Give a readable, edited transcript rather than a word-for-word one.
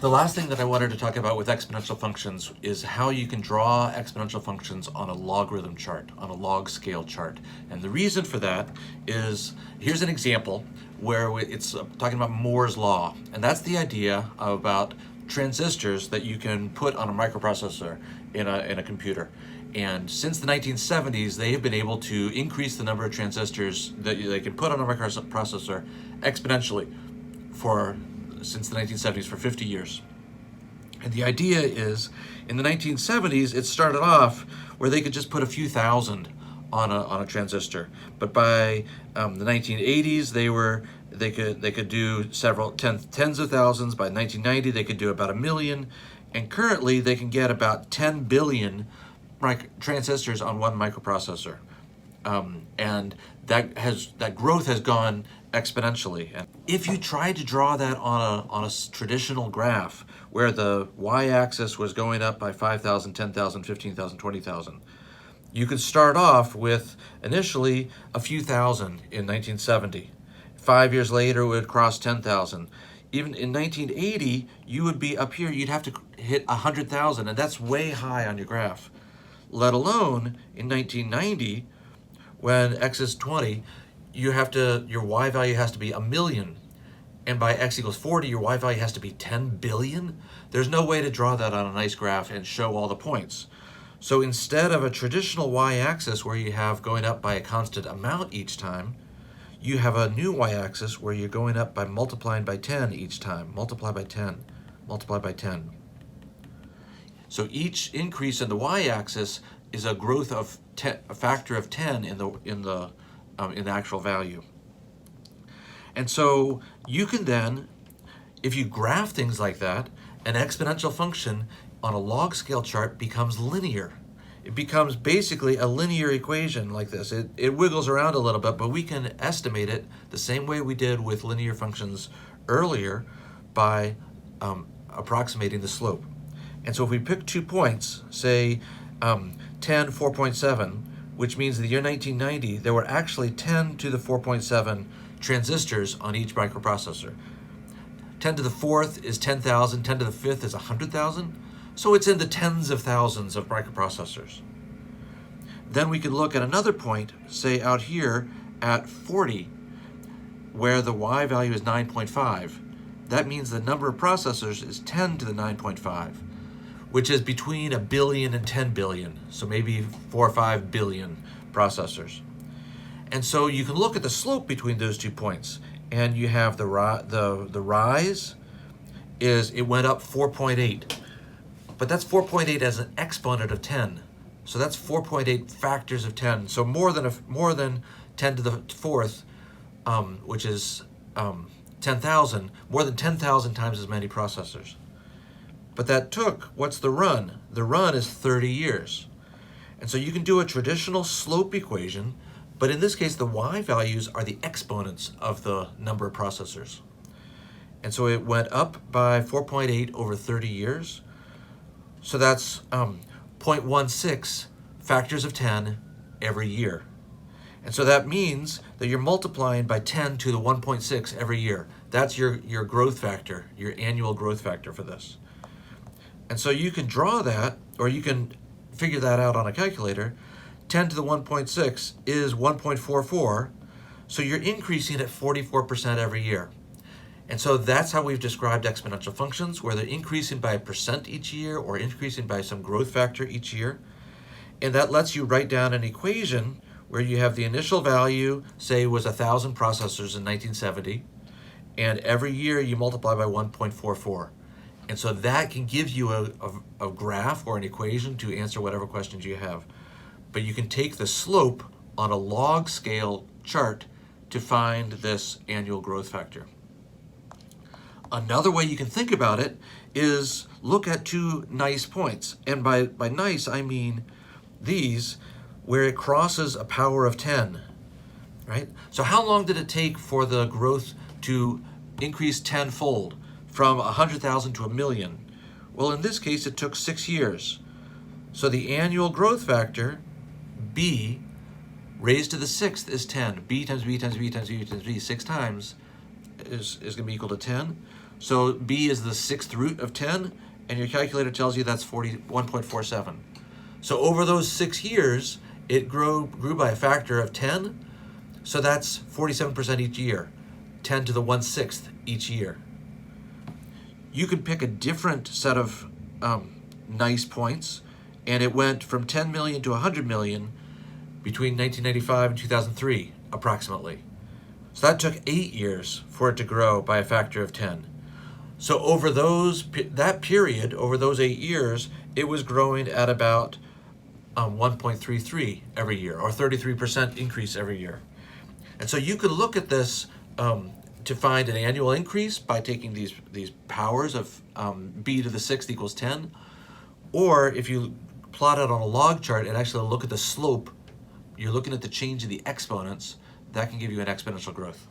The last thing that I wanted to talk about with exponential functions is how you can draw exponential functions on a logarithm chart, on a log scale chart. And the reason for that is, here's an example where it's talking about Moore's law. And that's the idea about transistors that you can put on a microprocessor in a computer. And since the 1970s, they have been able to increase the number of transistors that they can put on a microprocessor exponentially since the 1970s for 50 years. And the idea is, in the 1970s, it started off where they could just put a few thousand on a transistor. But by the 1980s, they could do several tens of thousands. By 1990, they could do about 1 million. And currently, they can get about 10 billion transistors on one microprocessor. And that growth has gone exponentially. And if you tried to draw that on a traditional graph where the y-axis was going up by 5,000, 10,000, 15,000, 20,000, you could start off with initially a few thousand in 1970. 5 years later, it would cross 10,000. Even in 1980, you would be up here, you'd have to hit 100,000, and that's way high on your graph. Let alone in 1990, when x is 20, your y value has to be 1 million. And by x equals 40, your y value has to be 10 billion. There's no way to draw that on a nice graph and show all the points. So instead of a traditional y-axis where you have going up by a constant amount each time, you have a new y-axis where you're going up by multiplying by 10 each time. Multiply by 10, multiply by 10. So each increase in the y-axis is a growth of a factor of 10 in the actual value. And so you can then, if you graph things like that, an exponential function on a log scale chart becomes linear. It becomes basically a linear equation like this. It wiggles around a little bit, but we can estimate it the same way we did with linear functions earlier by approximating the slope. And so if we pick 2 points, say 10, 4.7, which means in the year 1990, there were actually 10 to the 4.7 transistors on each microprocessor. 10 to the 4th is 10,000, 10 to the 5th is 100,000. So it's in the tens of thousands of microprocessors. Then we could look at another point, say out here at 40, where the y value is 9.5. That means the number of processors is 10 to the 9.5, which is between 1 billion and 10 billion, so maybe 4 or 5 billion processors. And so you can look at the slope between those 2 points, and you have the rise is, it went up 4.8, but that's 4.8 as an exponent of 10. So that's 4.8 factors of 10. So more than 10 to the 4th, which is 10,000, more than 10,000 times as many processors. But that took, what's the run? The run is 30 years. And so you can do a traditional slope equation, but in this case, the y values are the exponents of the number of processors. And so it went up by 4.8 over 30 years. So that's 0.16 factors of 10 every year. And so that means that you're multiplying by 10 to the 1.6 every year. That's your growth factor, your annual growth factor for this. And so you can draw that, or you can figure that out on a calculator. 10 to the 1.6 is 1.44, so you're increasing at 44% every year. And so that's how we've described exponential functions, where they're increasing by 1% each year or increasing by some growth factor each year. And that lets you write down an equation where you have the initial value, say was 1,000 processors in 1970, and every year you multiply by 1.44. And so that can give you a graph or an equation to answer whatever questions you have. But you can take the slope on a log scale chart to find this annual growth factor. Another way you can think about it is look at 2 nice points. And by nice, I mean these, where it crosses a power of 10, right? So how long did it take for the growth to increase tenfold from 100,000 to 1 million? Well, in this case, it took 6 years. So the annual growth factor, b, raised to the 6th is 10. b times b times b times b times b 6 times is going to be equal to 10. So b is the 6th root of 10, and your calculator tells you that's 41.47. So over those 6 years, it grew by a factor of 10, so that's 47% each year, 10 to the 1/6 each year. You can pick a different set of nice points, and it went from 10 million to 100 million between 1995 and 2003, approximately. So that took 8 years for it to grow by a factor of 10. So over that period, over those 8 years, it was growing at about 1.33 every year, or 33% increase every year. And so you could look at this to find an annual increase by taking these powers of b to the 6th equals 10, or if you plot it on a log chart and actually look at the slope, you're looking at the change of the exponents, that can give you an exponential growth.